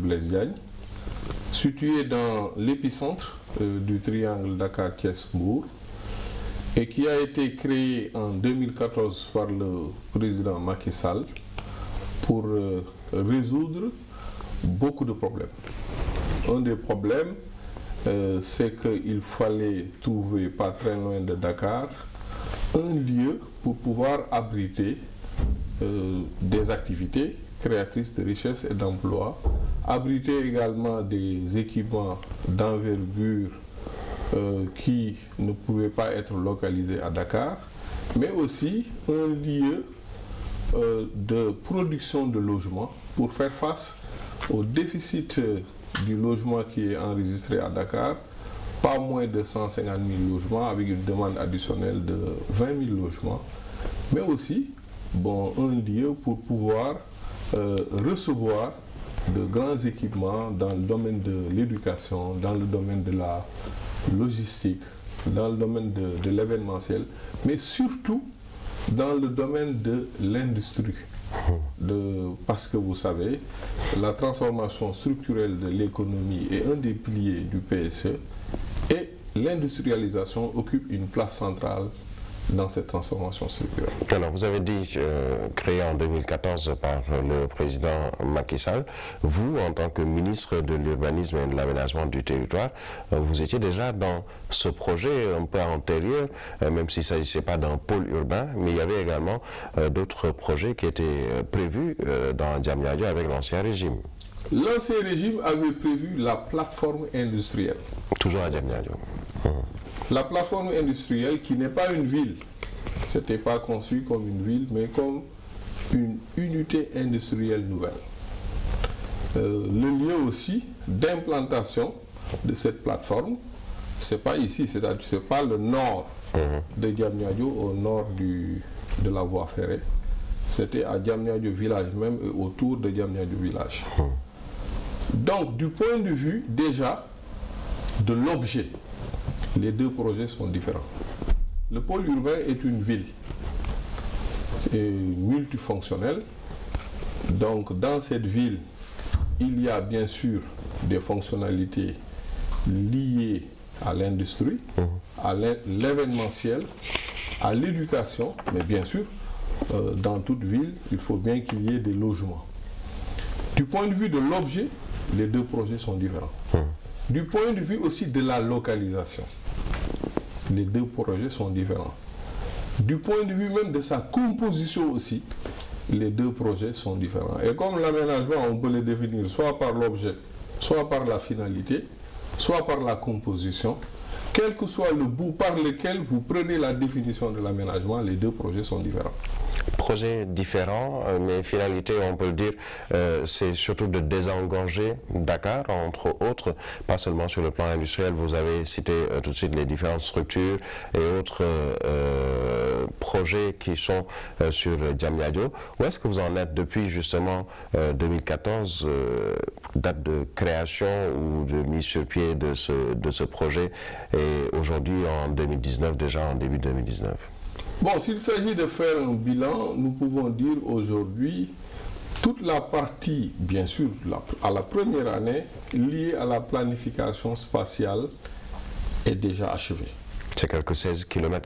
Blaise Diagne, situé dans l'épicentre du triangle Dakar-Thiès-Mbour, et qui a été créé en 2014 par le président Macky Sall pour résoudre beaucoup de problèmes. Un des problèmes, c'est qu'il fallait trouver, pas très loin de Dakar, un lieu pour pouvoir abriter des activités créatrices de richesse et d'emploi, abriter également des équipements d'envergure qui ne pouvaient pas être localisés à Dakar, mais aussi un lieu de production de logements pour faire face au déficit du logement qui est enregistré à Dakar, pas moins de 150 000 logements avec une demande additionnelle de 20 000 logements, mais aussi un lieu pour pouvoir recevoir de grands équipements dans le domaine de l'éducation, dans le domaine de la logistique, dans le domaine de l'événementiel, mais surtout dans le domaine de l'industrie. Parce que vous savez, la transformation structurelle de l'économie est un des piliers du PSE et l'industrialisation occupe une place centrale dans cette transformation structurelle. Alors, vous avez dit créé en 2014 par le président Macky Sall. Vous, en tant que ministre de l'Urbanisme et de l'Aménagement du territoire, vous étiez déjà dans ce projet un peu antérieur, même s'il ne s'agissait pas d'un pôle urbain, mais il y avait également d'autres projets qui étaient prévus dans Diamniadio avec l'Ancien Régime. L'Ancien Régime avait prévu la plateforme industrielle. Toujours à Diamniadio. La plateforme industrielle qui n'est pas une ville, c'était pas conçu comme une ville, mais comme une unité industrielle nouvelle. Le lieu aussi d'implantation de cette plateforme, c'est pas ici, c'est pas le nord de Diamniadio, au nord de la voie ferrée. C'était à Diamniadio village même et autour de Diamniadio village. Donc, du point de vue déjà de l'objet, les deux projets sont différents. Le pôle urbain est une ville, c'est multifonctionnel. Donc dans cette ville, il y a bien sûr des fonctionnalités liées à l'industrie, à l'événementiel, à l'éducation, mais bien sûr, dans toute ville, il faut bien qu'il y ait des logements. Du point de vue de l'objet, les deux projets sont différents. Du point de vue aussi de la localisation, les deux projets sont différents. Du point de vue même de sa composition aussi, les deux projets sont différents. Et comme l'aménagement, on peut le définir soit par l'objet, soit par la finalité, soit par la composition, quel que soit le bout par lequel vous prenez la définition de l'aménagement, les deux projets sont différents. Projets différents, mais finalité, on peut le dire, c'est surtout de désengorger Dakar, entre autres, pas seulement sur le plan industriel. Vous avez cité tout de suite les différentes structures et autres projets qui sont sur Diamniadio. Où est-ce que vous en êtes depuis justement 2014, date de création ou de mise sur pied de ce projet, et aujourd'hui en 2019, déjà en début 2019? Bon, s'il s'agit de faire un bilan, nous pouvons dire aujourd'hui toute la partie, bien sûr, à la première année, liée à la planification spatiale est déjà achevée. C'est quelques 16 km².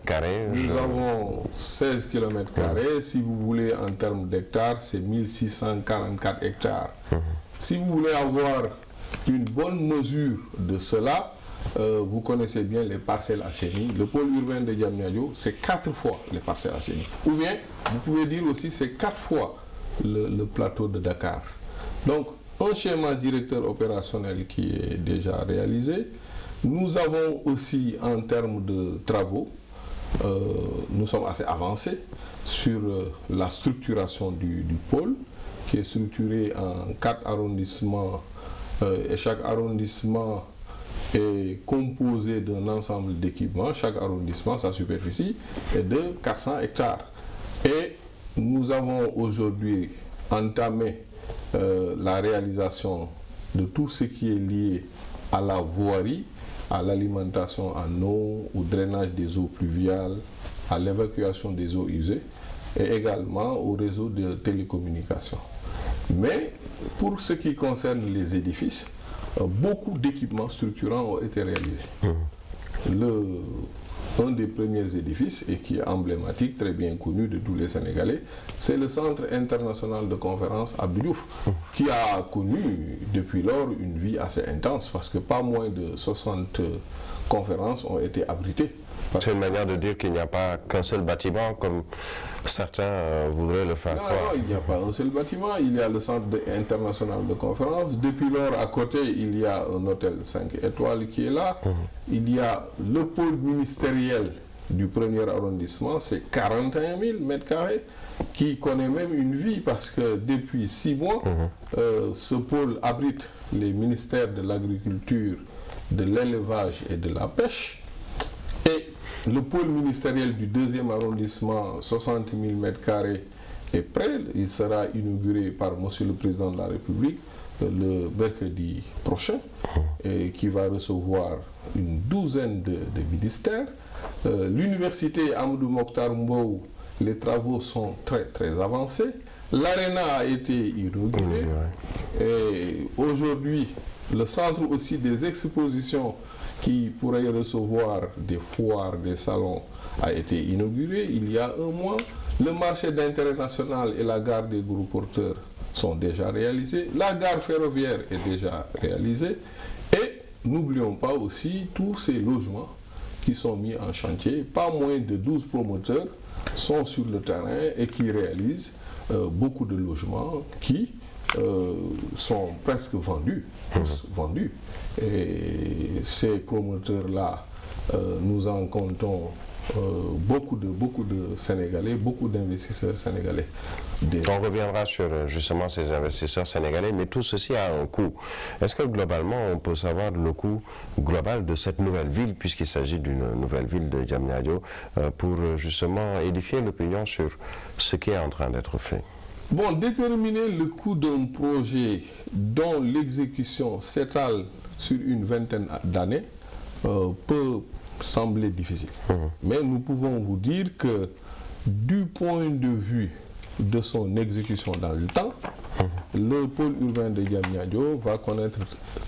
Nous avons 16 km². Si vous voulez, en termes d'hectares, c'est 1644 hectares. Si vous voulez avoir une bonne mesure de cela, vous connaissez bien les parcelles assainies. Le pôle urbain de Diamniadio, c'est 4 fois les parcelles assainies. Ou bien, vous pouvez dire aussi, c'est 4 fois le plateau de Dakar. Donc, un schéma directeur opérationnel qui est déjà réalisé. Nous avons aussi, en termes de travaux, nous sommes assez avancés sur la structuration du pôle, qui est structuré en 4 arrondissements, et chaque arrondissement est composé d'un ensemble d'équipements. Chaque arrondissement, sa superficie est de 400 hectares. Et nous avons aujourd'hui entamé la réalisation de tout ce qui est lié à la voirie, à l'alimentation en eau, au drainage des eaux pluviales, à l'évacuation des eaux usées et également au réseau de télécommunications. Mais pour ce qui concerne les édifices, beaucoup d'équipements structurants ont été réalisés. Un des premiers édifices, et qui est emblématique, très bien connu de tous les Sénégalais, c'est le Centre international de conférence Abdou Diouf, qui a connu depuis lors une vie assez intense, parce que pas moins de 60 conférences ont été abritées. C'est une manière de dire qu'il n'y a pas qu'un seul bâtiment, comme certains voudraient le faire croire. Non, il n'y a pas un seul bâtiment, il y a le Centre international de conférence. Depuis lors, à côté, il y a un hôtel 5 étoiles qui est là. Il y a le pôle ministériel du premier arrondissement, c'est 41 000 mètres carrés, qui connaît même une vie, parce que depuis 6 mois, ce pôle abrite les ministères de l'agriculture, de l'élevage et de la pêche. Et le pôle ministériel du deuxième arrondissement, 60 000 mètres carrés, est prêt. Il sera inauguré par Monsieur le Président de la République le mercredi prochain, et qui va recevoir une douzaine de ministères. L'université Amadou Mokhtar Mbow, les travaux sont très avancés. L'ARENA a été inaugurée. Et aujourd'hui, le centre aussi des expositions qui pourrait recevoir des foires, des salons, a été inauguré il y a un mois. Le marché d'intérêt national et la gare des gros porteurs sont déjà réalisés. La gare ferroviaire est déjà réalisée. Et n'oublions pas aussi tous ces logements qui sont mis en chantier. Pas moins de 12 promoteurs sont sur le terrain et qui réalisent beaucoup de logements qui sont presque vendus. Et ces promoteurs-là, nous en comptons beaucoup de Sénégalais, beaucoup d'investisseurs sénégalais. On reviendra sur justement ces investisseurs sénégalais, mais tout ceci a un coût. Est-ce que globalement on peut savoir le coût global de cette nouvelle ville, puisqu'il s'agit d'une nouvelle ville de Diamniadio, pour justement édifier l'opinion sur ce qui est en train d'être fait? Bon, déterminer le coût d'un projet dont l'exécution s'étale sur une vingtaine d'années peut sembler difficile. Mais nous pouvons vous dire que du point de vue de son exécution dans le temps, le pôle urbain de Diamniadio va connaître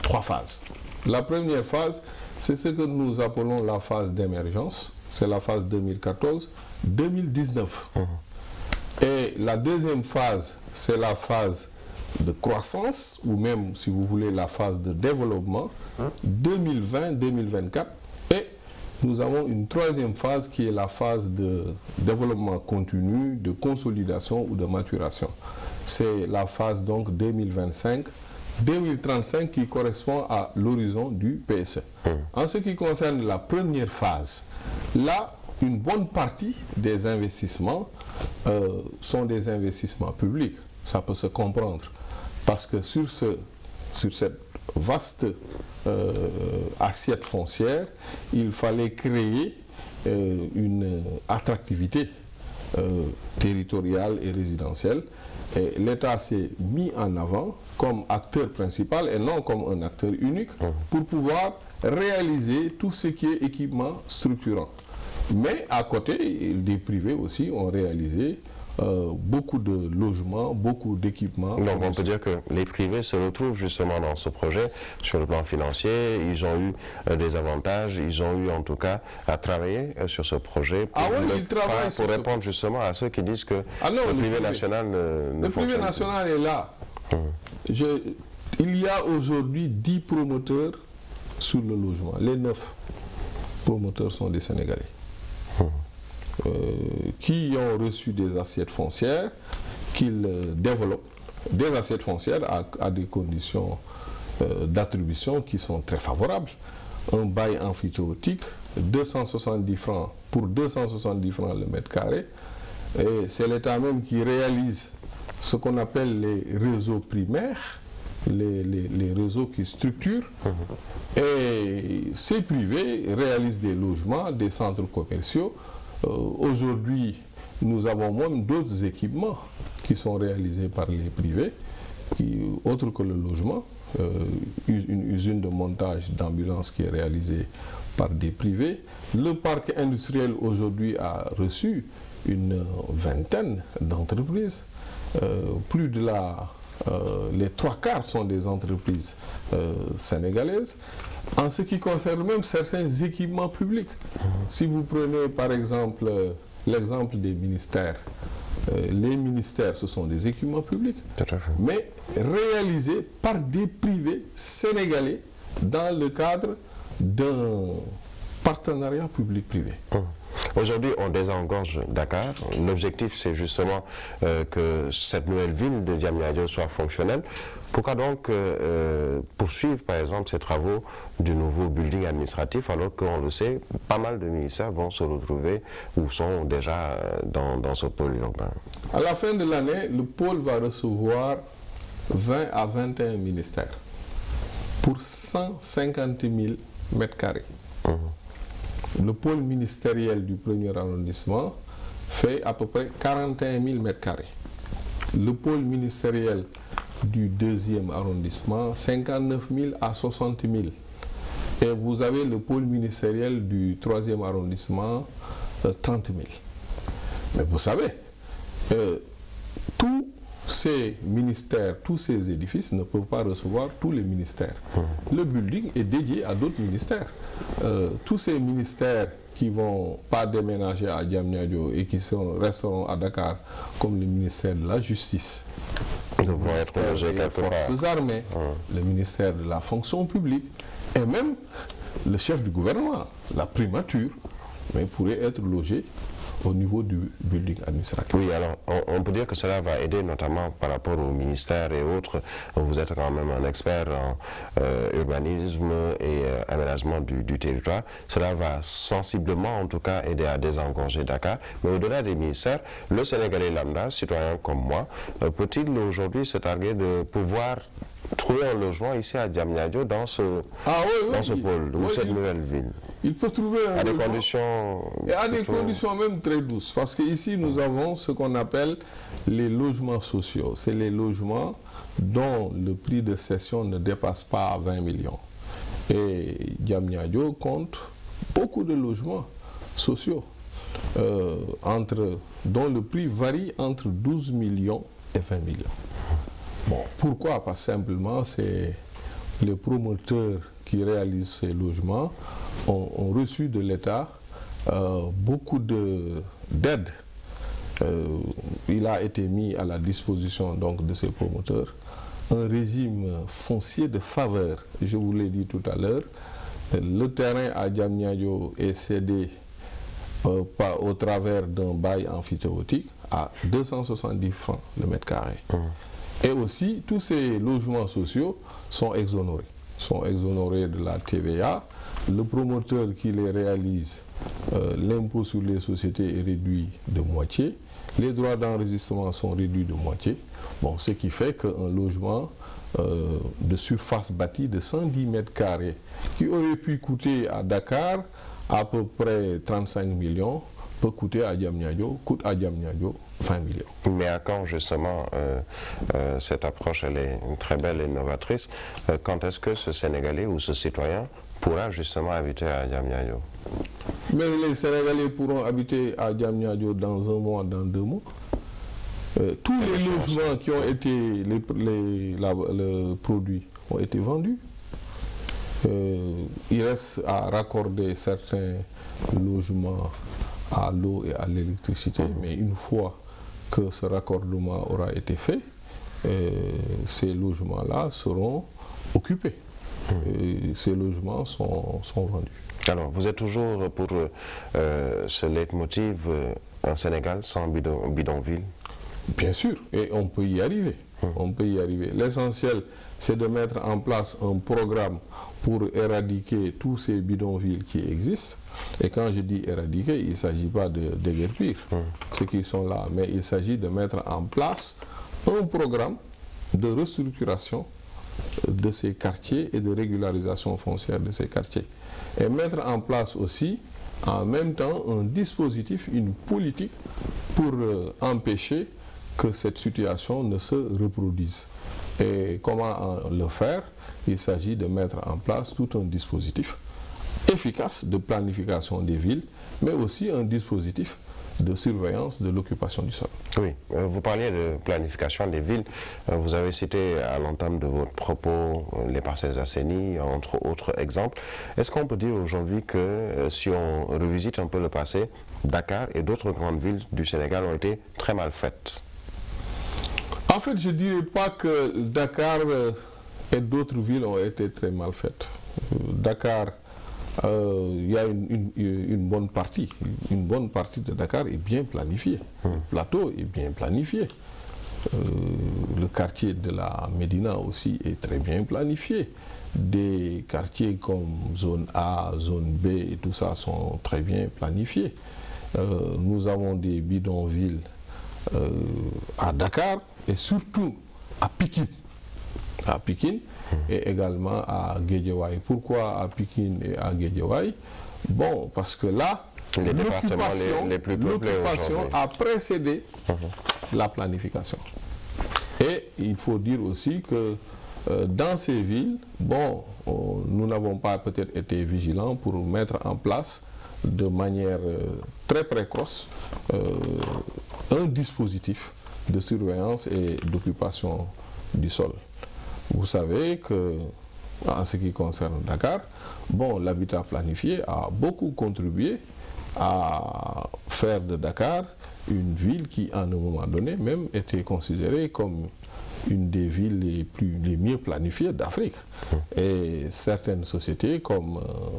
3 phases. La première phase, c'est ce que nous appelons la phase d'émergence, c'est la phase 2014-2019. Et la deuxième phase, c'est la phase de croissance, ou même, si vous voulez, la phase de développement, 2020-2024. Et nous avons une troisième phase qui est la phase de développement continu, de consolidation ou de maturation. C'est la phase donc 2025-2035 qui correspond à l'horizon du PSE. En ce qui concerne la première phase, là, une bonne partie des investissements sont des investissements publics. Ça peut se comprendre. Parce que sur cette vaste assiette foncière, il fallait créer une attractivité territoriale et résidentielle. Et l'État s'est mis en avant comme acteur principal et non comme un acteur unique pour pouvoir réaliser tout ce qui est équipement structurant. Mais à côté, des privés aussi ont réalisé beaucoup de logements, beaucoup d'équipements. Donc on peut dire que les privés se retrouvent justement dans ce projet sur le plan financier. Ils ont eu des avantages, ils ont eu en tout cas à travailler sur ce projet pour, pour répondre justement à ceux qui disent que le privé national ne fonctionne pas. Le privé national est là. Il y a aujourd'hui 10 promoteurs sur le logement. Les 9 promoteurs sont des Sénégalais. Qui ont reçu des assiettes foncières, qu'ils développent, des assiettes foncières à des conditions d'attribution qui sont très favorables. Un bail emphytéotique, 270 francs pour 270 francs le mètre carré. Et c'est l'État même qui réalise ce qu'on appelle les réseaux primaires, les réseaux qui structurent. Et ces privés réalisent des logements, des centres commerciaux. Aujourd'hui, nous avons même d'autres équipements qui sont réalisés par les privés, autres que le logement. Une usine de montage d'ambulance qui est réalisée par des privés. Le parc industriel aujourd'hui a reçu une vingtaine d'entreprises. Plus de la les 3/4 sont des entreprises sénégalaises. En ce qui concerne même certains équipements publics, si vous prenez par exemple l'exemple des ministères, les ministères ce sont des équipements publics, mais réalisés par des privés sénégalais dans le cadre d'un partenariat public-privé. Aujourd'hui, on désengorge Dakar. L'objectif, c'est justement que cette nouvelle ville de Diamniadio soit fonctionnelle. Pourquoi donc poursuivre, par exemple, ces travaux du nouveau building administratif, alors qu'on le sait, pas mal de ministères vont se retrouver ou sont déjà dans ce pôle urbain? À la fin de l'année, le pôle va recevoir 20 à 21 ministères pour 150 000 mètres carrés. Le pôle ministériel du premier arrondissement fait à peu près 41 000 mètres carrés. Le pôle ministériel du deuxième arrondissement, 59 000 à 60 000. Et vous avez le pôle ministériel du troisième arrondissement, 30 000. Mais vous savez, tous ces ministères, tous ces édifices ne peuvent pas recevoir tous les ministères. Le building est dédié à d'autres ministères. Tous ces ministères qui ne vont pas déménager à Diamniadio et qui resteront à Dakar, comme le ministère de la Justice, le ministère des Forces armées, le ministère de la fonction publique et même le chef du gouvernement, la primature, mais pourrait être logé au niveau du building administratif. Oui, alors on peut dire que cela va aider notamment par rapport au ministère et autres. Vous êtes quand même un expert en urbanisme et aménagement du territoire. Cela va sensiblement en tout cas aider à désengorger Dakar. Mais au-delà des ministères, le Sénégalais lambda, citoyen comme moi, peut-il aujourd'hui se targuer de pouvoir trouver un logement ici à Diamniadio dans ce pôle, ou cette nouvelle ville? Il peut trouver un logement, à des conditions même très douces, parce qu'ici nous avons ce qu'on appelle les logements sociaux. C'est les logements dont le prix de cession ne dépasse pas 20 millions. Et Diamniadio compte beaucoup de logements sociaux, dont le prix varie entre 12 millions et 20 millions. Bon, pourquoi? Parce que simplement, c'est les promoteurs qui réalisent ces logements ont reçu de l'État beaucoup d'aides. Il a été mis à la disposition donc de ces promoteurs un régime foncier de faveur. Je vous l'ai dit tout à l'heure, le terrain à Diamniadio est cédé au travers d'un bail amphithéotique à 270 francs le mètre carré. Et aussi, tous ces logements sociaux sont exonérés de la TVA. Le promoteur qui les réalise, l'impôt sur les sociétés est réduit de moitié. Les droits d'enregistrement sont réduits de moitié. Bon, ce qui fait qu'un logement de surface bâtie de 110 mètres carrés, qui aurait pu coûter à Dakar à peu près 35 millions, peut coûter à Diamniadio, coûte à Diamniadio 20 millions. Mais à quand justement cette approche, elle est très belle et novatrice, quand est-ce que ce Sénégalais ou ce citoyen pourra justement habiter à Diamniadio? Mais les Sénégalais pourront habiter à Diamniadio dans un mois, dans 2 mois. Tous les logements qui ont été le produit ont été vendus. Il reste à raccorder certains logements à l'eau et à l'électricité, mais une fois que ce raccordement aura été fait, ces logements-là seront occupés. Ces logements sont vendus. Alors, vous êtes toujours pour ce leitmotiv, un Sénégal sans bidonville? Bien sûr, et on peut y arriver. On peut y arriver. L'essentiel, c'est de mettre en place un programme pour éradiquer tous ces bidonvilles qui existent. Et quand je dis éradiquer, il ne s'agit pas de déguerpir ceux qui sont là, mais il s'agit de mettre en place un programme de restructuration de ces quartiers et de régularisation foncière de ces quartiers. Et mettre en place aussi, en même temps, un dispositif, une politique pour empêcher que cette situation ne se reproduise. Et comment le faire? Il s'agit de mettre en place tout un dispositif efficace de planification des villes, mais aussi un dispositif de surveillance de l'occupation du sol. Oui, vous parliez de planification des villes. Vous avez cité à l'entame de votre propos les parcelles assainies, entre autres exemples. Est-ce qu'on peut dire aujourd'hui que si on revisite un peu le passé, Dakar et d'autres grandes villes du Sénégal ont été très mal faites? En fait, je ne dirais pas que Dakar et d'autres villes ont été très mal faites. Dakar, il y a une bonne partie de Dakar est bien planifiée. Le plateau est bien planifié. Le quartier de la Médina aussi est très bien planifié. Des quartiers comme zone A, zone B et tout ça sont très bien planifiés. Nous avons des bidonvilles à Dakar et surtout à Pikine et également à Guédiawaye. Pourquoi à Pikine et à Guédiawaye? Bon, parce que là, l'occupation a précédé la planification. Et il faut dire aussi que dans ces villes, bon, nous n'avons pas peut-être été vigilants pour mettre en place de manière très précoce un dispositif de surveillance et d'occupation du sol. Vous savez que, en ce qui concerne Dakar, bon, l'habitat planifié a beaucoup contribué à faire de Dakar une ville qui, à un moment donné, même était considérée comme une des villes les mieux planifiées d'Afrique. Et certaines sociétés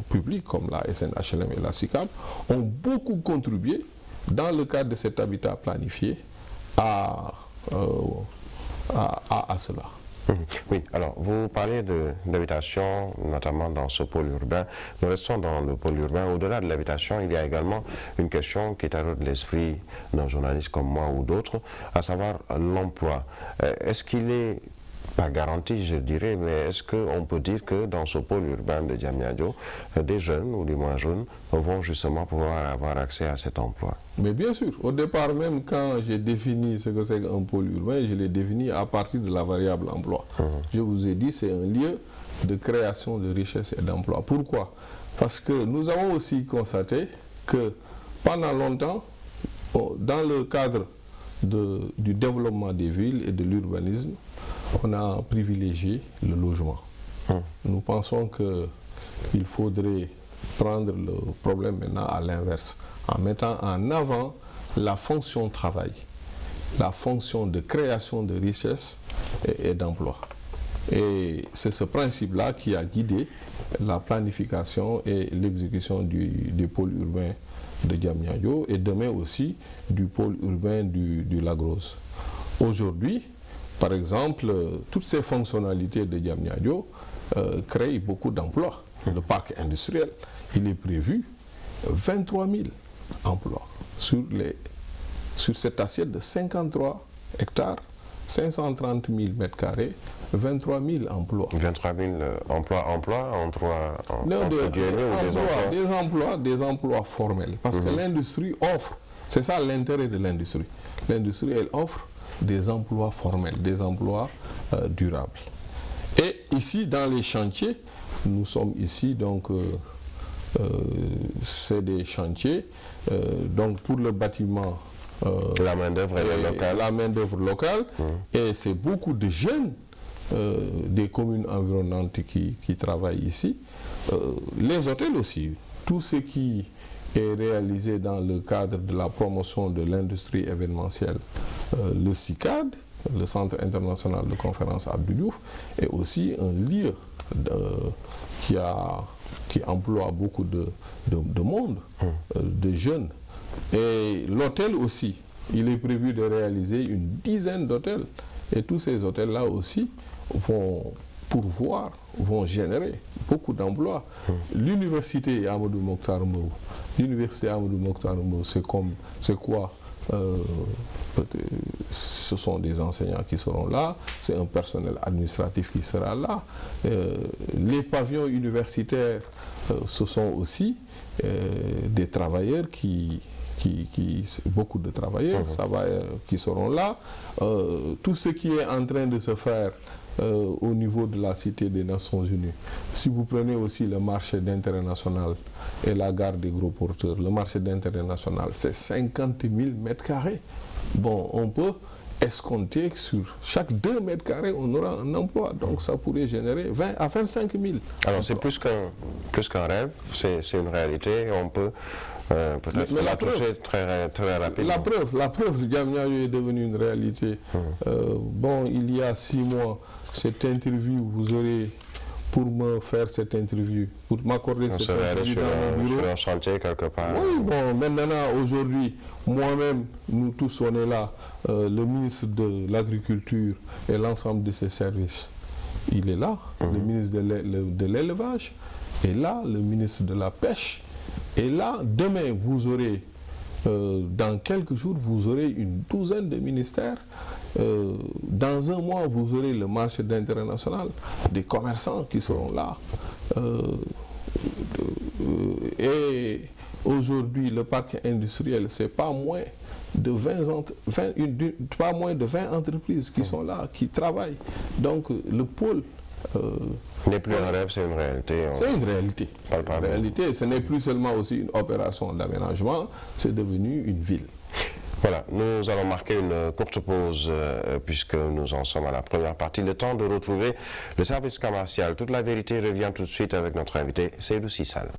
publiques comme la SNHLM et la SICAP ont beaucoup contribué dans le cadre de cet habitat planifié à cela. Oui, alors vous parlez d'habitation, notamment dans ce pôle urbain. Nous restons dans le pôle urbain. Au-delà de l'habitation, il y a également une question qui taraude l'esprit d'un journaliste comme moi ou d'autres, à savoir l'emploi. Est-ce qu'il est pas garanti, je dirais, mais est-ce qu'on peut dire que dans ce pôle urbain de Diamniadio, des jeunes ou des moins jeunes vont justement pouvoir avoir accès à cet emploi? Mais bien sûr, au départ même quand j'ai défini ce que c'est qu'un pôle urbain, je l'ai défini à partir de la variable emploi. Je vous ai dit c'est un lieu de création de richesse et d'emploi. Pourquoi? Parce que nous avons aussi constaté que pendant longtemps, dans le cadre du développement des villes et de l'urbanisme, on a privilégié le logement. Nous pensons qu'il faudrait prendre le problème maintenant à l'inverse, en mettant en avant la fonction travail, la fonction de création de richesse et d'emploi. Et c'est ce principe-là qui a guidé la planification et l'exécution du pôle urbain de Diamniadio et demain aussi du pôle urbain du Lac-Rose. Aujourd'hui, par exemple, toutes ces fonctionnalités de Diamniadio créent beaucoup d'emplois. Le parc industriel, il est prévu 23 000 emplois sur cette assiette de 53 hectares, 530 000 mètres carrés, 23 000 emplois. 23 000 des emplois formels. Parce que l'industrie offre, c'est ça l'intérêt de l'industrie. L'industrie, elle offre des emplois formels, des emplois durables. Et ici, dans les chantiers, nous sommes ici, donc, c'est des chantiers, donc pour le bâtiment, la main-d'œuvre locale, et c'est beaucoup de jeunes des communes environnantes qui travaillent ici. Les hôtels aussi, tout ce qui est réalisé dans le cadre de la promotion de l'industrie événementielle, le CICAD, le Centre international de conférence Abdou Diouf, est aussi un lieu qui emploie beaucoup de monde, de jeunes. Et l'hôtel aussi, il est prévu de réaliser une dizaine d'hôtels. Et tous ces hôtels-là aussi vont pourvoir, vont générer beaucoup d'emplois. L'université Amadou Mokhtar Mbow, c'est quoi? Ce sont des enseignants qui seront là, c'est un personnel administratif qui sera là. Les pavillons universitaires, ce sont aussi des travailleurs beaucoup de travailleurs qui seront là. Tout ce qui est en train de se faire au niveau de la Cité des Nations Unies. Si vous prenez aussi le marché d'intérêt national et la gare des gros porteurs, le marché d'intérêt national, c'est 50 000 mètres carrés. Bon, on peut escompter que sur chaque 2 mètres carrés, on aura un emploi. Donc ça pourrait générer 20 à 25 000. Alors c'est plus qu'un rêve, c'est une réalité. On peut peut-être la toucher très rapidement. La preuve, Diamniadio est devenu une réalité. Bon, il y a 6 mois, cette interview, vous aurez, pour me faire cette interview, pour m'accorder cette interview dans mon bureau. Sur un chantier quelque part. Oui, bon, maintenant, aujourd'hui, moi-même, nous tous, on est là, le ministre de l'Agriculture et l'ensemble de ses services, il est là, le ministre de l'Élevage est là, le ministre de la Pêche est là. Demain, vous aurez, dans quelques jours, vous aurez une douzaine de ministères. Dans un mois, vous aurez le marché d'intérêt national, des commerçants qui seront là. Et aujourd'hui, le parc industriel, c'est pas moins de 20 entreprises qui sont là, qui travaillent. Donc le pôle n'est plus un rêve, c'est une réalité. C'est une réalité. Une réalité. Ce n'est plus seulement aussi une opération d'aménagement, c'est devenu une ville. Voilà, nous allons marquer une courte pause puisque nous en sommes à la première partie. Le temps de retrouver le service commercial. Toute la vérité revient tout de suite avec notre invité, Seydou Sy Sall.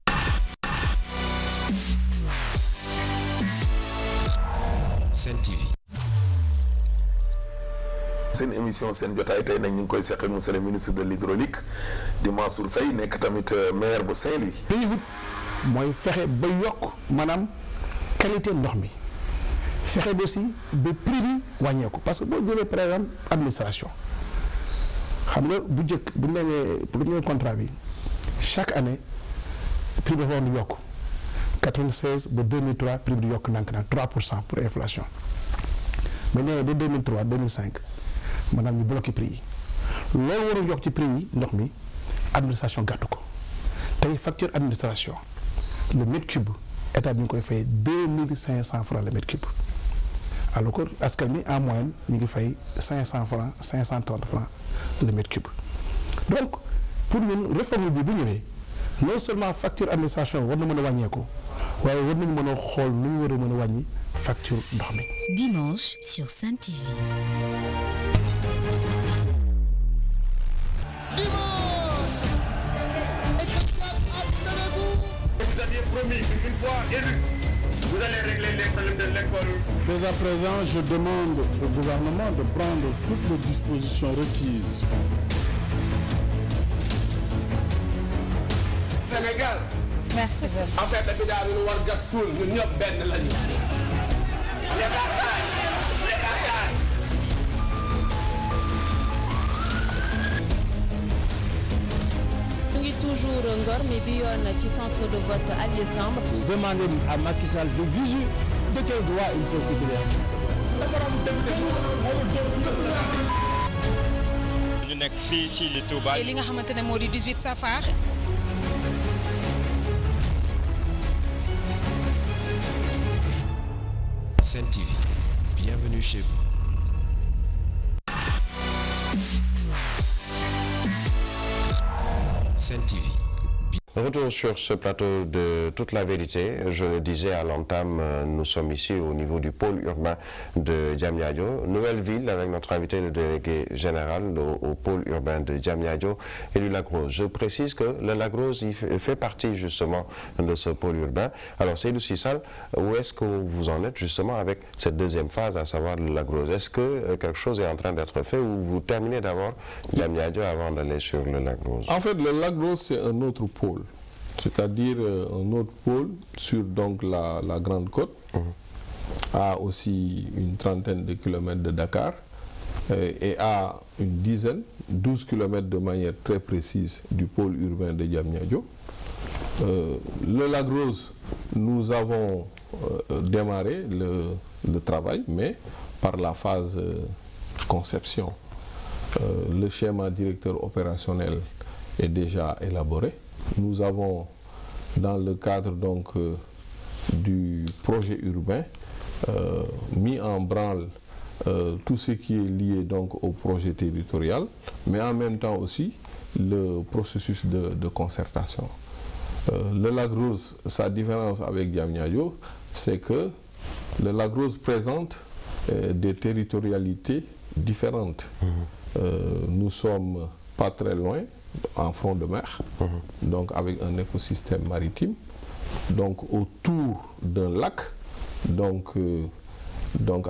Sen TV. Sen émission Sen jotaay tey nag ñu ngi koy seq ak monsieur le ministre de l'hydraulique di Mansour Faye nekk tamit maire bu Saint-Louis. li ñu wut mooy fexe ba yokk maanaam qualité ndox mi fexe aussi ba prix bi wàññeeku parce que boo jëlee par exemple administration xam nga bu njëkk bu ñu demee pour ñu contrat bi chaque année prix bi dafa war di yokk 96 ba 2003 prix bi di yokk ndànk-ndànk 3% pour inflation mais nee ba 2003 2005 maanaam ñu bloqué prix yi loolu waroon yokk ci prix yi ndox mi administration gàttu ko tey facture administration le mètre cube état bi ñu koy fay 2500 francs le mètre cube alors que askan bi en moyenne ñu ngi fay 500 francs 530 francs le mètre cube. Donc pour ñun réforme bi bu ñëwee non seulement facture administration war na mën a wàññeeku waaye war nañu mën a xool nu ñu war a mën a wàññi facture ndox mi. Dimanche sur Sen TV. Dimanche. Vous aviez promis qu'une fois élu, vous allez régler les problèmes de l'école. Dès à présent, je demande au gouvernement de prendre toutes les dispositions requises. Sénégal. Merci beaucoup. En fait, le bidaa bi lu war gas suul ñun ñëpp benn lañu. Nous sommes toujours Ngor mais bi yoon ci centre de vote Alieu Samb. Demandez à Macky Sall de visu de quel droit il faut stipuler. ñu nekk fii ci li Touba. li nga xamante ne moo di 18 safar. Sen TV, bienvenue chez vous. Sen TV. Retour sur ce plateau de toute la vérité. Je le disais à l'entame, nous sommes ici au niveau du pôle urbain de Diamniadio, nouvelle ville avec notre invité le délégué général au pôle urbain de Diamniadio, élu Lac-Rose. Je précise que le Lac-Rose il fait partie justement de ce pôle urbain. Alors Seydou Sy Sall, où est-ce que vous en êtes justement avec cette deuxième phase, à savoir le Lac-Rose? Est-ce que quelque chose est en train d'être fait ou vous terminez d'abord Diamniadio avant d'aller sur le Lac-Rose? En fait, le Lac-Rose, c'est un autre pôle. C'est-à-dire un autre pôle sur donc la Grande Côte, à aussi une trentaine de kilomètres de Dakar et à une dizaine, 12 kilomètres de manière très précise du pôle urbain de Diamniadio. Le Lac-Rose, nous avons démarré le travail, mais par la phase conception. Le schéma directeur opérationnel est déjà élaboré. Nous avons, dans le cadre donc du projet urbain, mis en branle tout ce qui est lié donc au projet territorial, mais en même temps aussi le processus de concertation. Le Lac Rose, sa différence avec Diamniadio, c'est que le Lac Rose présente des territorialités différentes. Nous sommes pas très loin, en front de mer, donc avec un écosystème maritime, donc autour d'un lac, donc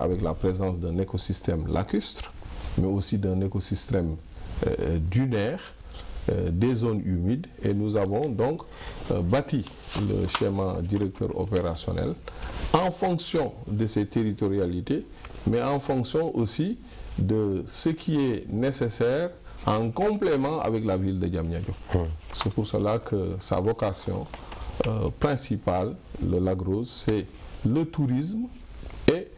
avec la présence d'un écosystème lacustre, mais aussi d'un écosystème dunaire, des zones humides, et nous avons donc bâti le schéma directeur opérationnel en fonction de ces territorialités, mais en fonction aussi de ce qui est nécessaire en complément avec la ville de Diamniadio. C'est pour cela que sa vocation principale, le Lac Rose, c'est le tourisme et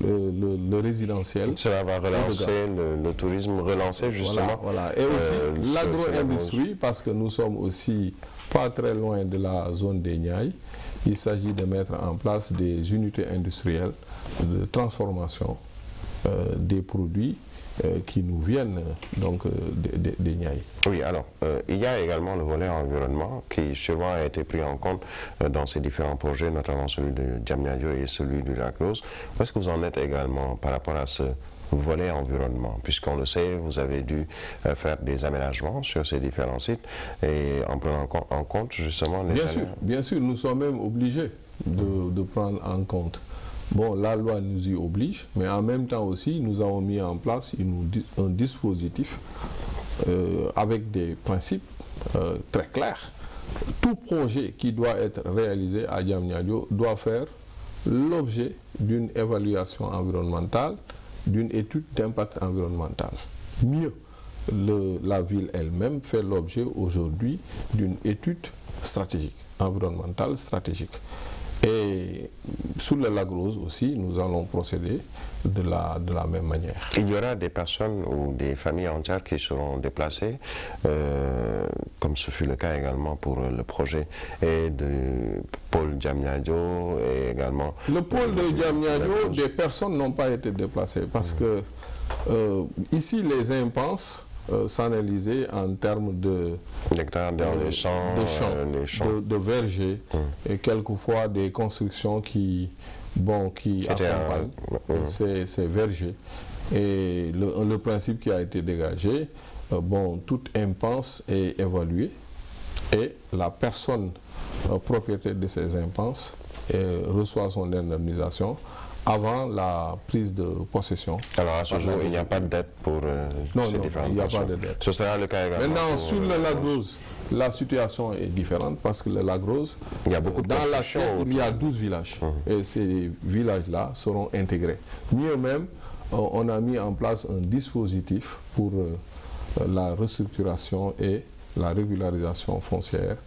le résidentiel. Cela va relancer le tourisme, relancer justement. Voilà. Et aussi l'agro-industrie, parce que nous sommes aussi pas très loin de la zone des Niayes. Il s'agit de mettre en place des unités industrielles de transformation des produits qui nous viennent donc des Niayes. Oui, alors il y a également le volet environnement qui souvent a été pris en compte dans ces différents projets, notamment celui de Diamniadio et celui du Lac Rose. Où est-ce que vous en êtes également par rapport à ce volet environnement, puisqu'on le sait, vous avez dû faire des aménagements sur ces différents sites et en prenant en compte justement les... Bien sûr, nous sommes même obligés de prendre en compte. Bon, la loi nous y oblige, mais en même temps aussi, nous avons mis en place un dispositif avec des principes très clairs. Tout projet qui doit être réalisé à Diamniadio doit faire l'objet d'une évaluation environnementale, d'une étude d'impact environnemental. Mieux, la ville elle-même fait l'objet aujourd'hui d'une étude stratégique, environnementale stratégique. Et sur le Lac Rose aussi, nous allons procéder de la même manière. Il y aura des personnes ou des familles entières qui seront déplacées, comme ce fut le cas également pour le projet et de pôle Diamniadio et également... Le pôle de Diamniadio, des personnes n'ont pas été déplacées parce que ici les impenses s'analyser en termes de vergers et quelquefois des constructions qui accompagnent ces vergers. Et le principe qui a été dégagé, toute impense est évaluée et la personne propriétaire de ces impenses reçoit son indemnisation avant la prise de possession. Alors à ce jour, il n'y a pas de dette pour ces différentes il n'y a pas de dette. Ce sera le cas également. Maintenant, sur le Lac Rose, la situation est différente parce que le Lac Rose, il y a beaucoup de dans la chaîne, il y a 12 villages. Et ces villages-là seront intégrés. Mieux même, on a mis en place un dispositif pour la restructuration et la régularisation foncière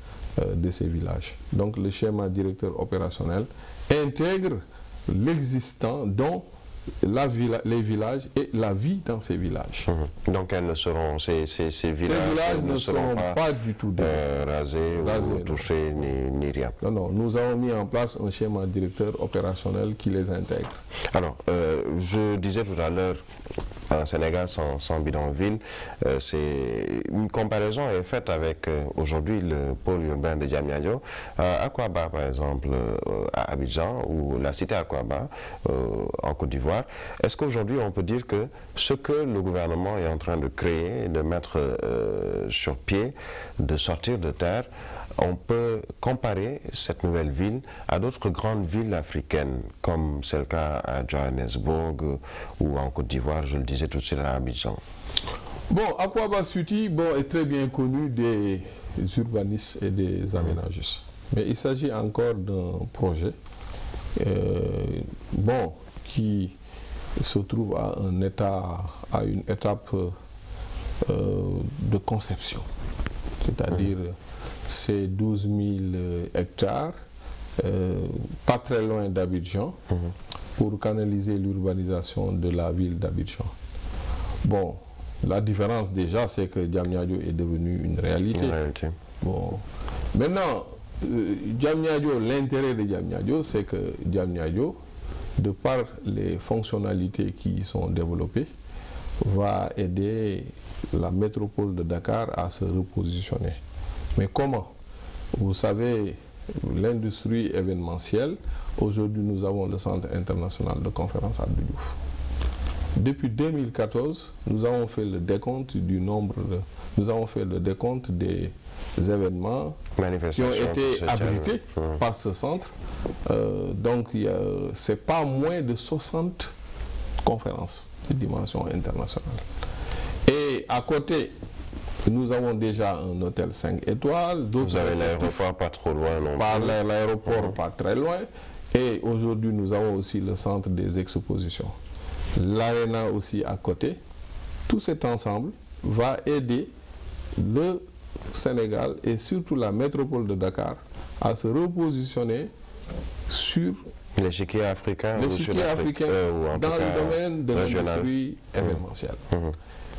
de ces villages. Donc le schéma directeur opérationnel intègre l'existant, dont les villages et la vie dans ces villages. Donc elles ne seront, ces villages ne seront pas du tout rasés ou touchés ni rien. Non, nous avons mis en place un schéma directeur opérationnel qui les intègre. Alors, je disais tout à l'heure, en Sénégal sans bidonville, une comparaison est faite avec aujourd'hui le pôle urbain de Diamniadio. Akwaba, par exemple, à Abidjan, ou la cité Akwaba, en Côte d'Ivoire. Est-ce qu'aujourd'hui on peut dire que ce que le gouvernement est en train de créer, de mettre sur pied, de sortir de terre, on peut comparer cette nouvelle ville à d'autres grandes villes africaines, comme c'est le cas à Johannesburg ou en Côte d'Ivoire, je le disais tout de suite à Abidjan? Bon, Akwaba City est très bien connu des urbanistes et des aménagistes. Mais il s'agit encore d'un projet qui se trouve à une étape de conception. C'est-à-dire ces 12 000 hectares, pas très loin d'Abidjan, pour canaliser l'urbanisation de la ville d'Abidjan. Bon, la différence déjà, c'est que Diamniadio est devenu une réalité. Bon. Maintenant, Diamniadio, l'intérêt de Diamniadio, c'est que Diamniadio de par les fonctionnalités qui y sont développées, va aider la métropole de Dakar à se repositionner. Mais comment? Vous savez, l'industrie événementielle, aujourd'hui nous avons le Centre international de conférence Abdou Diouf. Depuis 2014, nous avons fait le décompte du nombre nous avons fait le décompte des événements qui ont été abrités par ce centre. Donc c'est pas moins de 60 conférences de dimension internationale. Et à côté, nous avons déjà un hôtel 5 étoiles. Vous avez l'aéroport pas trop loin non plus. L'aéroport pas très loin. Et aujourd'hui, nous avons aussi le centre des expositions. L'Arena aussi à côté. Tout cet ensemble va aider le Sénégal et surtout la métropole de Dakar à se repositionner sur l'échiquier africain, dans le domaine de l'industrie événementielle.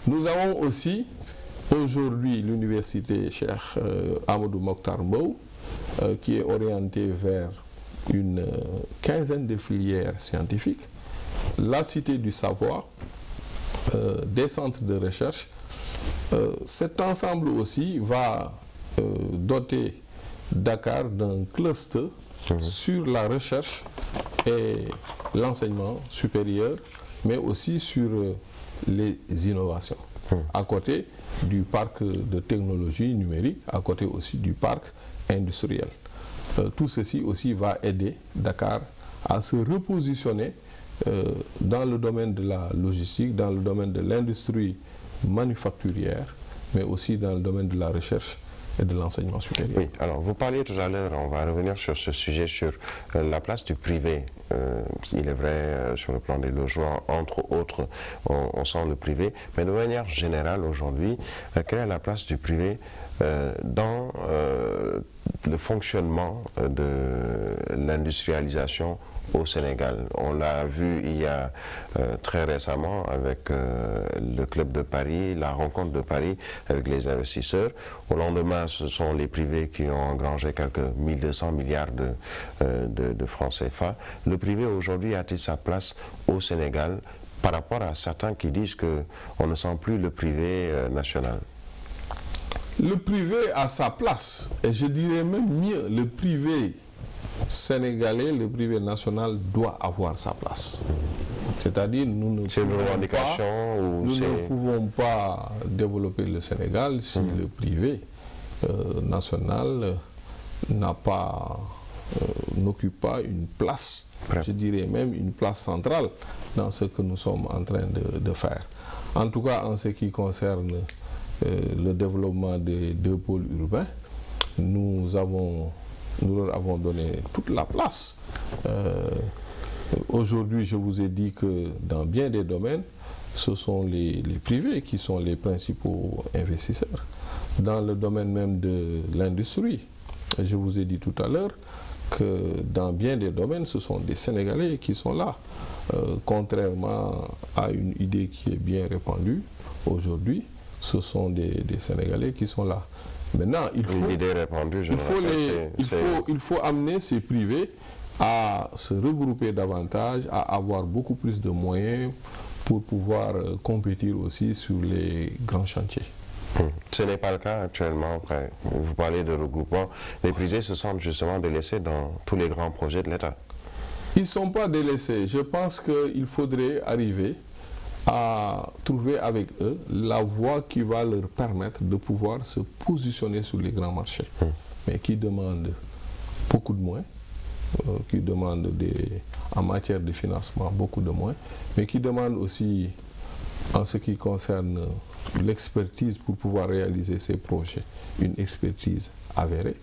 Nous avons aussi aujourd'hui l'université Cheikh Amadou Mokhtar Mbow qui est orientée vers une quinzaine de filières scientifiques, la Cité du Savoir, des centres de recherche. Cet ensemble aussi va doter Dakar d'un cluster sur la recherche et l'enseignement supérieur, mais aussi sur les innovations. À côté du parc de technologie numérique, à côté aussi du parc industriel. Tout ceci aussi va aider Dakar à se repositionner dans le domaine de la logistique, dans le domaine de l'industrie manufacturière, mais aussi dans le domaine de la recherche et de l'enseignement supérieur. Oui, alors vous parliez tout à l'heure, on va revenir sur ce sujet, sur la place du privé. Il est vrai, sur le plan des logements, entre autres, on sent le privé, mais de manière générale aujourd'hui, quelle est la place du privé dans le fonctionnement de l'industrialisation au Sénégal? On l'a vu il y a très récemment avec le Club de Paris, la rencontre de Paris avec les investisseurs. Au lendemain, ce sont les privés qui ont engrangé quelques 1200 milliards de francs CFA. Le privé aujourd'hui a-t-il sa place au Sénégal par rapport à certains qui disent qu'on ne sent plus le privé national? Le privé a sa place, et je dirais même mieux, le privé sénégalais, le privé national doit avoir sa place. C'est-à-dire, nous ne pouvons pas développer le Sénégal si le privé national n'occupe pas une place, je dirais même une place centrale dans ce que nous sommes en train de faire. En tout cas, en ce qui concerne le développement des deux pôles urbains, nous leur avons donné toute la place. Aujourd'hui, je vous ai dit que dans bien des domaines, ce sont les privés qui sont les principaux investisseurs. Dans le domaine même de l'industrie, je vous ai dit tout à l'heure que dans bien des domaines, ce sont des Sénégalais qui sont là. Contrairement à une idée qui est bien répandue aujourd'hui, ce sont des Sénégalais qui sont là. Maintenant, il faut amener ces privés à se regrouper davantage, à avoir beaucoup plus de moyens pour pouvoir compétir aussi sur les grands chantiers. Ce n'est pas le cas actuellement. Vous parlez de regroupement. Les privés se sentent justement délaissés dans tous les grands projets de l'État. Ils ne sont pas délaissés. Je pense qu'il faudrait arriver à trouver avec eux la voie qui va leur permettre de pouvoir se positionner sur les grands marchés, mais qui demandent beaucoup de moins, qui demandent en matière de financement beaucoup de moins, mais qui demandent aussi en ce qui concerne l'expertise pour pouvoir réaliser ces projets, une expertise avérée.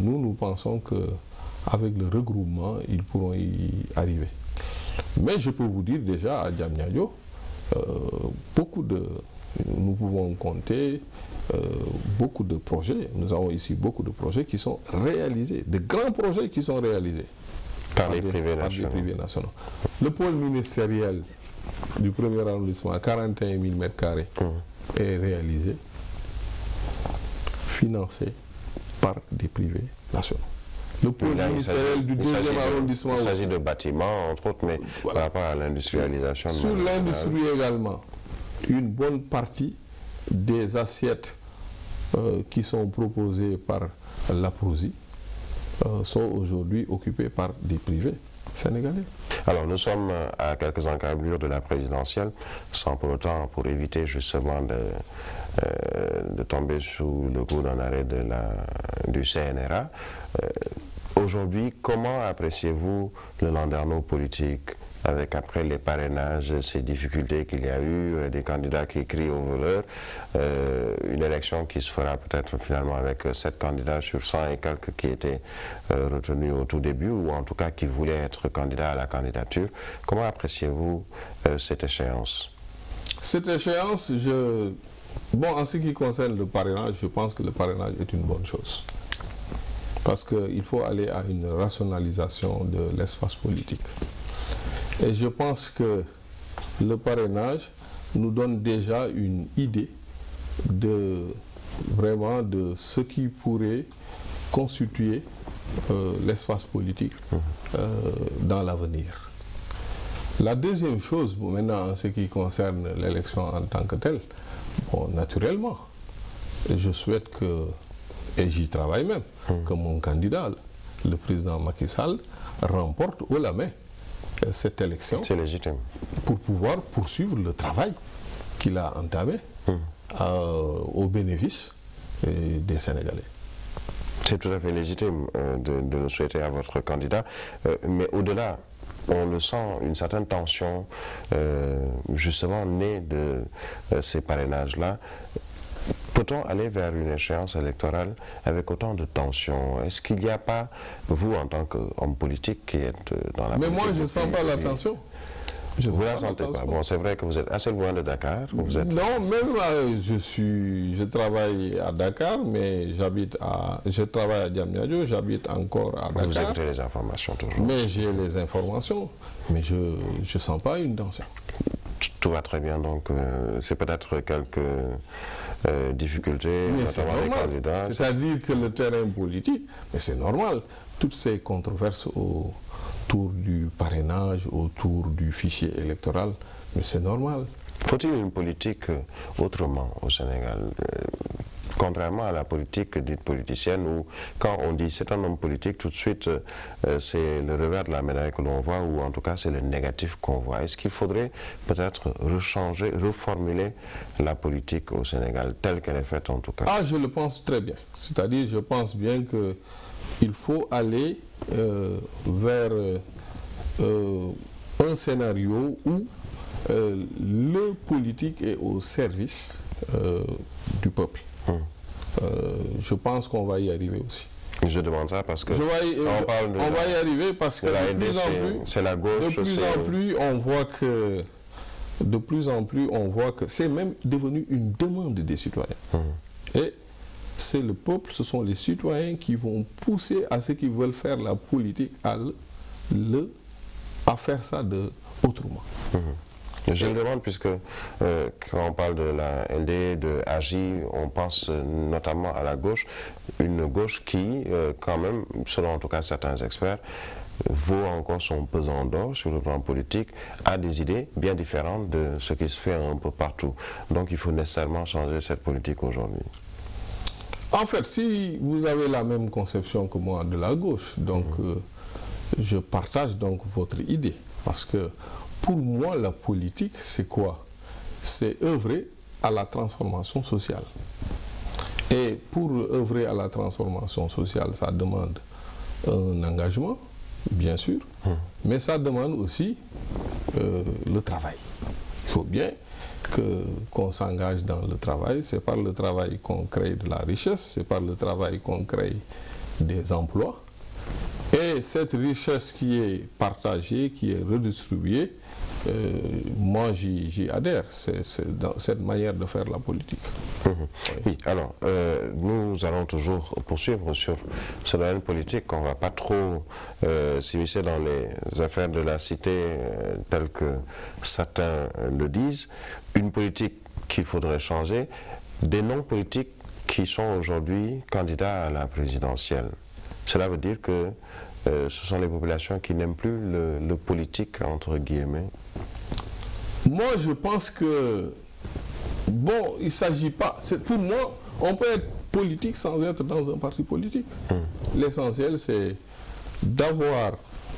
Nous pensons qu'avec le regroupement, ils pourront y arriver. Mais je peux vous dire déjà à Diamniadio, nous pouvons compter beaucoup de projets. Nous avons ici beaucoup de projets qui sont réalisés, de grands projets qui sont réalisés par les privés nationaux. Le pôle ministériel du premier arrondissement, 41 000 m² est réalisé, financé par des privés nationaux. le pôle ministériel du 2e arrondissement. Il s'agit de bâtiments, entre autres, mais par rapport à l'industrialisation. Sur l'industrie également, une bonne partie des assiettes qui sont proposées par l'APROSI sont aujourd'hui occupées par des privés sénégalais. Alors nous sommes à quelques encablures de la présidentielle, sans pour autant, pour éviter justement de tomber sous le coup d'un arrêt du CNRA. Aujourd'hui, comment appréciez-vous le landerneau politique avec après les parrainages, ces difficultés qu'il y a eu, des candidats qui crient au voleur, une élection qui se fera peut-être finalement avec 7 candidats sur 100 et quelques qui étaient retenus au tout début, ou en tout cas qui voulaient être candidats à la candidature. Comment appréciez-vous cette échéance? Cette échéance, bon, en ce qui concerne le parrainage, je pense que le parrainage est une bonne chose. Parce qu'il faut aller à une rationalisation de l'espace politique. Et je pense que le parrainage nous donne déjà une idée vraiment de ce qui pourrait constituer l'espace politique dans l'avenir. La deuxième chose, maintenant en ce qui concerne l'élection en tant que telle, bon, naturellement, je souhaite que, et j'y travaille même, que mon candidat, le président Macky Sall, remporte haut la main cette élection. C'est légitime. Pour pouvoir poursuivre le travail qu'il a entamé au bénéfice des Sénégalais. C'est tout à fait légitime de le souhaiter à votre candidat, mais au-delà, on le sent, une certaine tension justement née de ces parrainages-là. Peut-on aller vers une échéance électorale avec autant de tension? Est-ce qu'il n'y a pas, vous en tant qu'homme politique qui êtes dans la politique... Mais moi je ne sens pas la tension. Vous ne la sentez pas. Bon, c'est vrai que vous êtes assez loin de Dakar. Non, même je travaille à Dakar, mais je travaille à Diamniadio, j'habite encore à Dakar. Vous écoutez les informations toujours. Mais j'ai les informations, mais je ne sens pas une tension. Tout va très bien, donc c'est peut-être quelques difficultés, mais c'est normal. C'est-à-dire que le terrain politique, mais c'est normal, toutes ces controverses autour du parrainage, autour du fichier électoral, mais c'est normal. Faut-il une politique autrement au Sénégal, contrairement à la politique dite politicienne, où quand on dit c'est un homme politique, tout de suite c'est le revers de la médaille que l'on voit, ou en tout cas c'est le négatif qu'on voit. Est-ce qu'il faudrait peut-être rechanger, reformuler la politique au Sénégal, telle qu'elle est faite en tout cas? Ah, je le pense très bien. C'est-à-dire, je pense bien qu'il faut aller vers un scénario où le politique est au service du peuple. Je pense qu'on va y arriver aussi. Je demande ça parce que on va y arriver parce que de plus en plus on voit que c'est même devenu une demande des citoyens. Et c'est le peuple, ce sont les citoyens qui vont pousser à ceux qui veulent faire la politique à faire ça autrement. Je le demande puisque quand on parle de la LD, de AJ, on pense notamment à la gauche, une gauche qui, quand même, selon en tout cas certains experts, vaut encore son pesant d'or sur le plan politique, a des idées bien différentes de ce qui se fait un peu partout. Donc il faut nécessairement changer cette politique aujourd'hui. En fait, si vous avez la même conception que moi de la gauche, donc je partage donc votre idée, parce que pour moi, la politique, c'est quoi? C'est œuvrer à la transformation sociale. Et pour œuvrer à la transformation sociale, ça demande un engagement, bien sûr, mais ça demande aussi le travail. Il faut bien qu'on s'engage dans le travail. C'est par le travail qu'on crée de la richesse, c'est par le travail qu'on crée des emplois. Et cette richesse qui est partagée, qui est redistribuée, moi j'y adhère. C'est dans cette manière de faire la politique. Oui, alors nous allons toujours poursuivre sur ce domaine politique. On ne va pas trop s'immiscer dans les affaires de la cité telles que certains le disent. Une politique qu'il faudrait changer, des noms politiques qui sont aujourd'hui candidats à la présidentielle. Cela veut dire que ce sont les populations qui n'aiment plus le politique, entre guillemets. Moi, je pense que, bon, il ne s'agit pas, pour moi, on peut être politique sans être dans un parti politique. L'essentiel, c'est d'avoir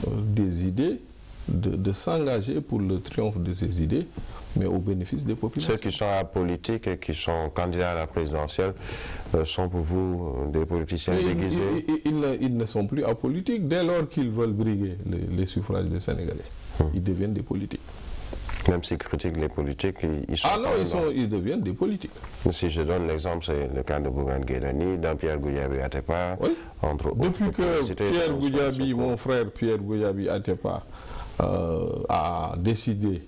des idées, de s'engager pour le triomphe de ces idées, mais au bénéfice des populations. Ceux qui sont apolitiques et qui sont candidats à la présidentielle sont pour vous des politiciens déguisés? Ils ne sont plus apolitiques. Dès lors qu'ils veulent briguer les suffrages des Sénégalais, ils deviennent des politiques. Même s'ils critiquent les politiques, ils sont... Ah non, ils deviennent des politiques. Si je donne l'exemple, c'est le cas de Bougane Gueye Dany, d'Pierre Goudiaby Atepa, entre autres. Depuis que Pierre Goudiaby, mon frère Pierre Goudiaby Atepa, a décidé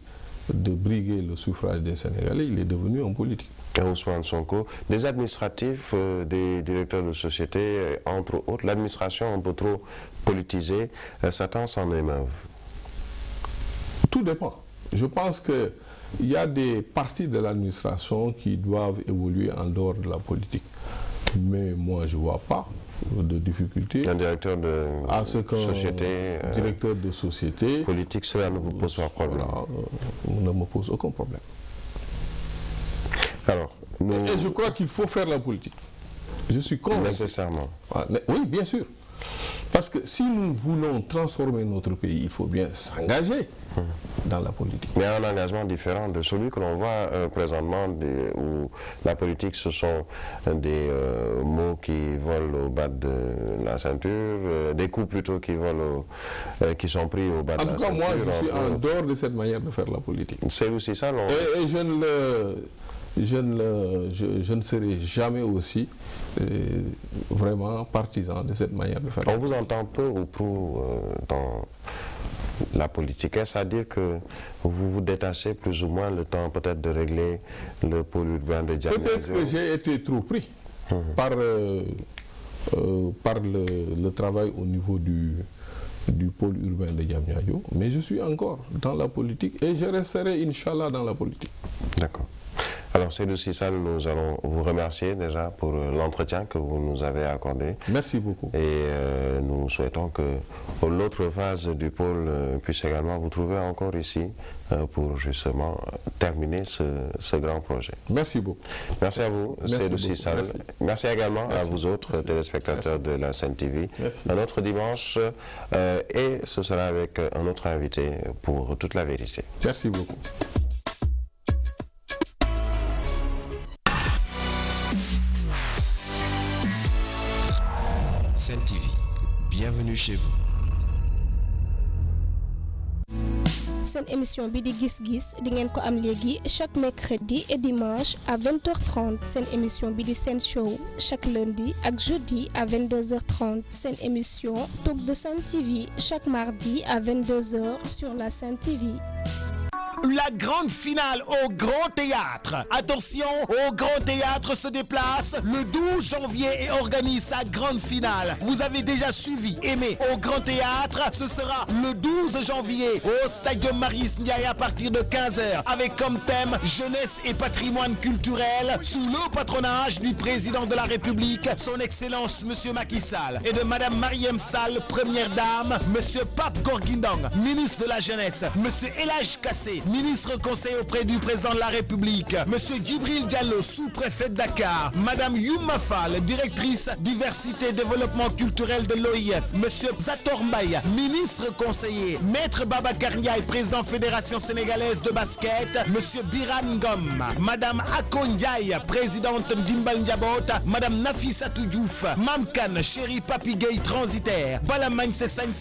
de briguer le suffrage des Sénégalais, il est devenu un politique. Et Ousmane Sonko, des administratifs, des directeurs de société, entre autres, l'administration un peu trop politisée, certains s'en émeuvent. Tout dépend. Je pense qu'il y a des parties de l'administration qui doivent évoluer en dehors de la politique. Mais moi, je ne vois pas de difficulté. Un directeur de société, directeur de société politique, cela ne vous pose pas de problème? Ne me pose aucun problème. Alors, et je crois qu'il faut faire la politique. Je suis convaincu. Nécessairement. Oui, bien sûr. Parce que si nous voulons transformer notre pays, il faut bien s'engager dans la politique. Mais un engagement différent de celui que l'on voit présentement, où la politique, ce sont des mots qui volent au bas de la ceinture, des coups plutôt qui volent qui sont pris au bas de la ceinture. En tout cas, moi, je suis en dehors de cette manière de faire la politique. C'est aussi ça, et je ne serai jamais aussi vraiment partisan de cette manière de faire. On vous entend peu ou prou dans la politique. Est-ce à dire que vous vous détachez plus ou moins le temps peut-être de régler le pôle urbain de Diamniadio? Peut-être que j'ai été trop pris par le travail au niveau du pôle urbain de Diamniadio, mais je suis encore dans la politique et je resterai, Inch'Allah, dans la politique. D'accord. Alors, Seydou Sy Sall, nous allons vous remercier déjà pour l'entretien que vous nous avez accordé. Merci beaucoup. Et nous souhaitons que l'autre phase du pôle puisse également vous trouver encore ici pour justement terminer ce grand projet. Merci beaucoup. Merci à vous, Seydou Sy Sall. Merci également à vous autres téléspectateurs de la Sen TV. Un autre dimanche et ce sera avec un autre invité pour toute la vérité. Merci beaucoup. Sen TV, bienvenue chez vous. Sen émission bi di gis-gis di ngeen ko am léegi chaque mercredi et dimanche à 20h30. Sen émission bi di Sen Show chaque lundi ak jeudi à 22h30. Sen émission Talk de Sen TV chaque mardi à 22h sur la Sen TV. La grande finale au Grand Théâtre. Attention, au Grand Théâtre se déplace le 12 janvier et organise sa grande finale. Vous avez déjà suivi, aimé au Grand Théâtre. Ce sera le 12 janvier au Stadium Marius Ndiaye à partir de 15h avec comme thème jeunesse et patrimoine culturel sous le patronage du président de la République, son Excellence Monsieur Macky Sall, et de Madame Marième Sall, Première Dame, Monsieur Pape Gorguindong, ministre de la Jeunesse, Monsieur Elhadji Kassé, ministre conseiller auprès du président de la République, Monsieur Djibril Diallo, sous-préfet de Dakar, Madame Youma Fall, directrice diversité et développement culturel de l'OIF, Monsieur Zator Mbaye, ministre conseiller, Maître Babacar Ndiaye, président Fédération sénégalaise de basket, Monsieur Biran Ngom, Madame Ako Ndiaye, présidente d'Imbal Ndiabot, Madame Nafissatou Diouf, Mamkan, Chéri Papi Gueye transitaire, Balamagne Sagne,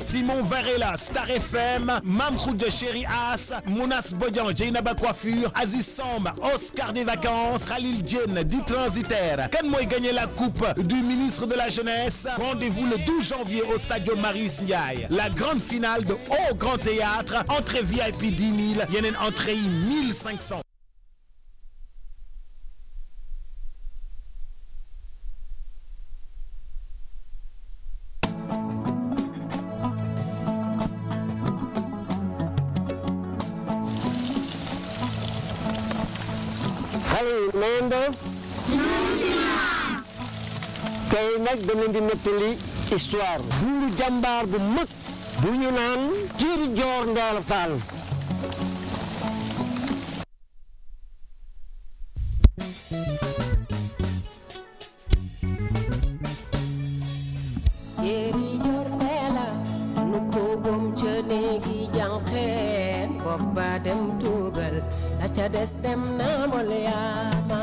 Simon Varela, Star FM, Mam Khoudia Chéri As, Mounas Bodian, Djeynaba Coiffure, Aziz Samb, Oscar des vacances, Khalil Djen, dit transitaire. Kan mooy gagner la coupe du ministre de la Jeunesse? Rendez-vous le 12 janvier au Stadium Marius Ndiaye. La grande finale de Haut Grand Théâtre, entrée VIP 10 000, yeneen entrée 1500. tey nag dama di nettali histoire dundu jàmbaar bu mag bu ñu naan Jéeri Joor Ndeela Faal. Jéeri Joor Ndeela nu ko bom ca néegi jànqeen bopp ba dem tuugal la ca des dem na mol yaama.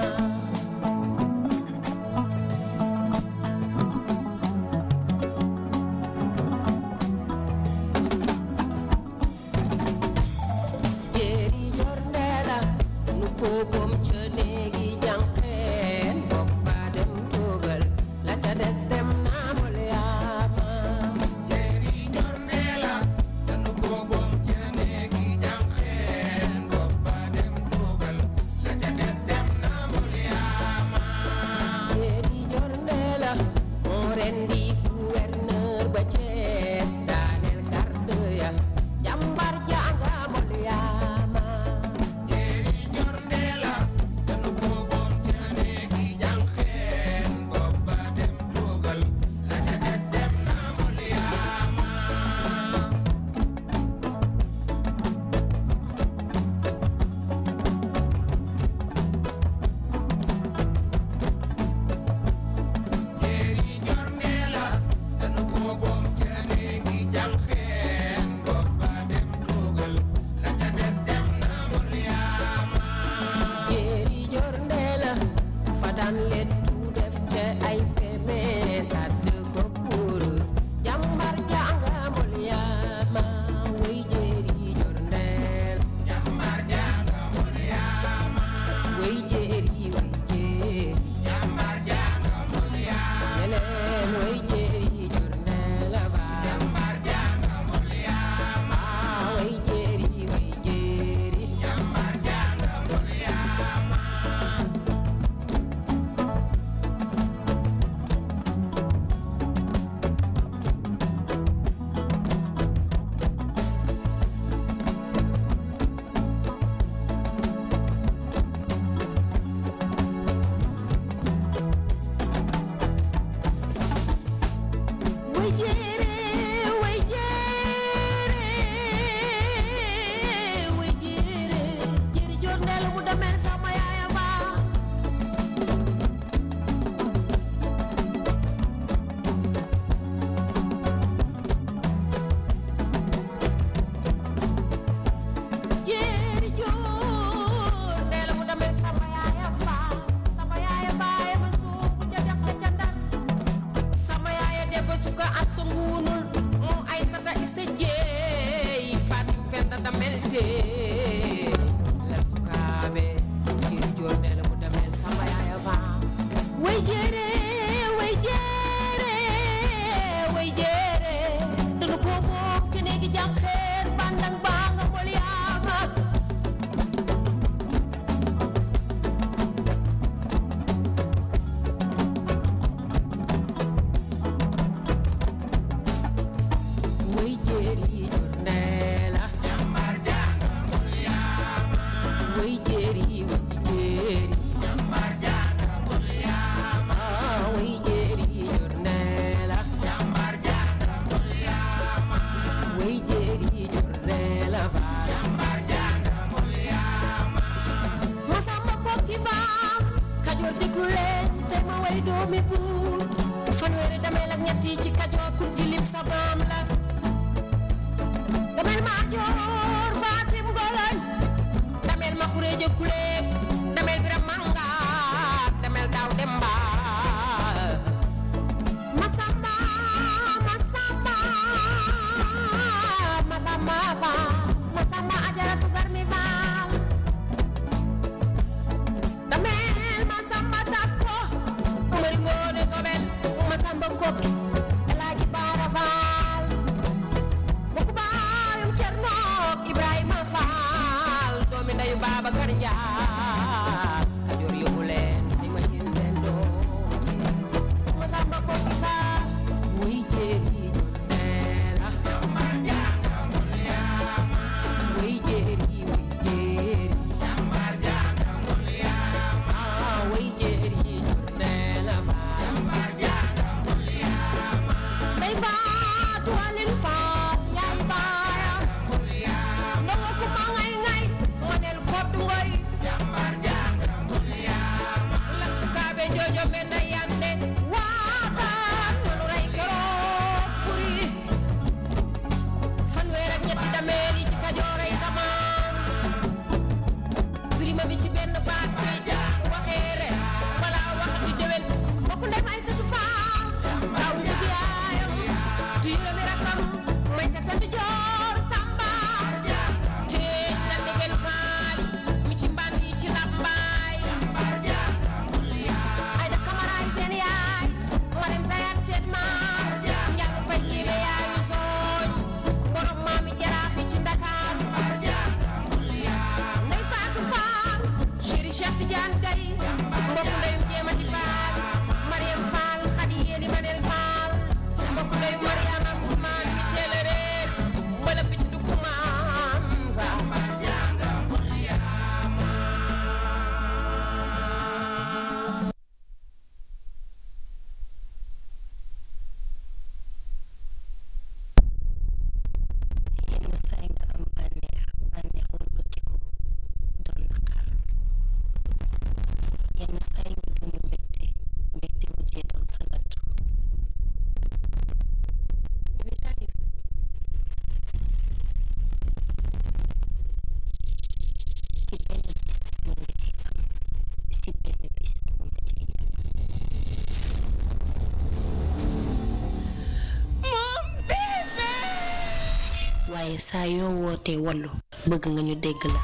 ne saa yoo wootee wallu bëgg nga ñu dégg la.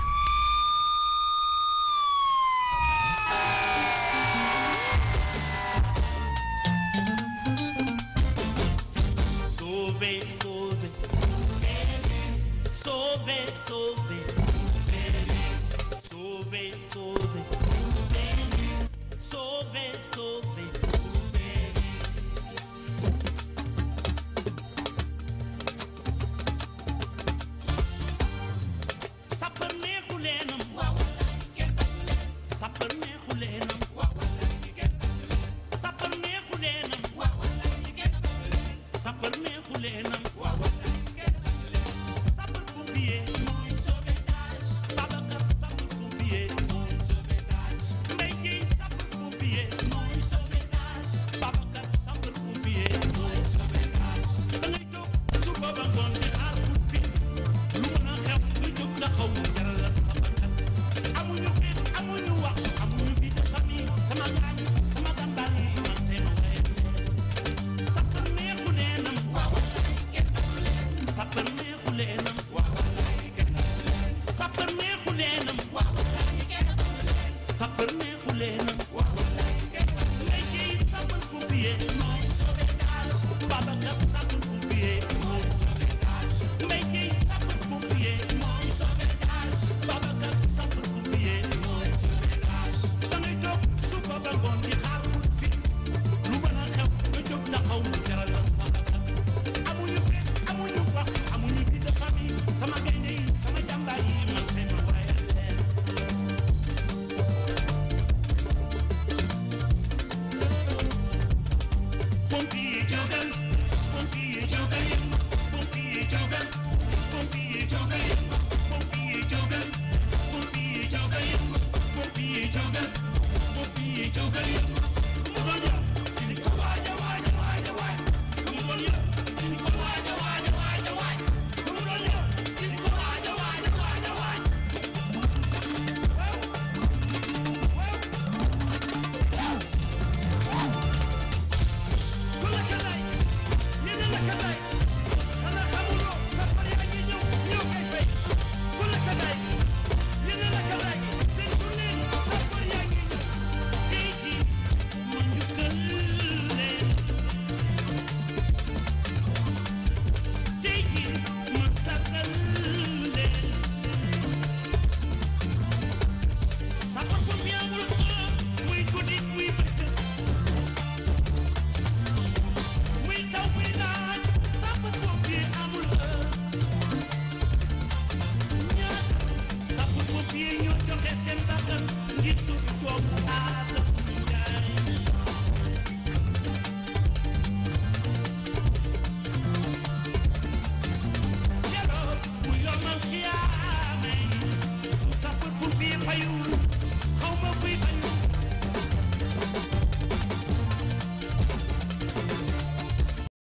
Yeah.